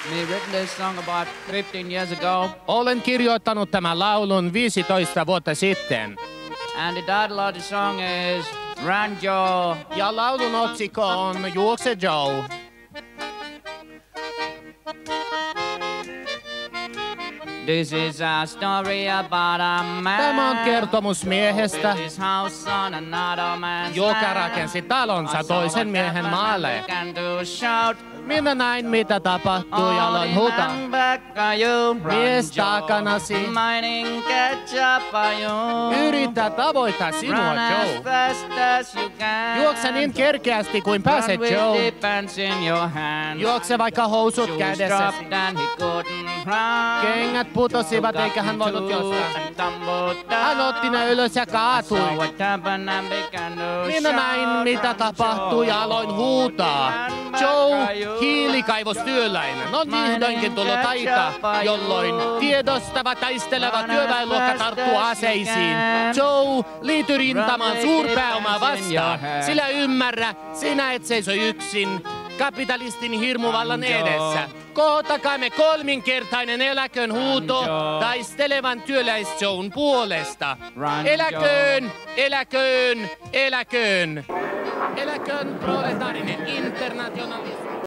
Me written this song about 15 years ago. Olen kirjoittanut tämän laulun 15 vuotta sitten. And the title of the song is Run Joe. Ja laulun otsikko on Juokse Joe. This is a story about a man. Tämä on kertomus miehestä, His house on another man's joka land. rakensi talonsa toisen miehen maalle. Minä näin, mitä tapahtui, ja aloin huutaa. Mies takanasi. Yritä tavoittaa sinua, Joe. Juokse niin kerkeästi kuin pääset, Joe. Juokse vaikka housut kädessäsi. Kengät putosivat eikä hän voinut juosta. Hän otti ne ylös ja kaatui. Minä näin, mitä tapahtui, ja aloin huutaa. Joe, hiilikaivostyöläinen, on vihdoinkin tullut aika, jolloin tiedostava taisteleva työväenluokka tarttuu aseisiin. Joe, liity rintamaan suurpääomaa vastaan, sillä ymmärrä, sinä et seiso yksin kapitalistin hirmuvallan edessä. Kohtakaamme kolminkertainen eläköön huuto taistelevan työläis-Joen puolesta. Eläköön, eläköön, eläköön. Eläköön proletaarinen internationalismi.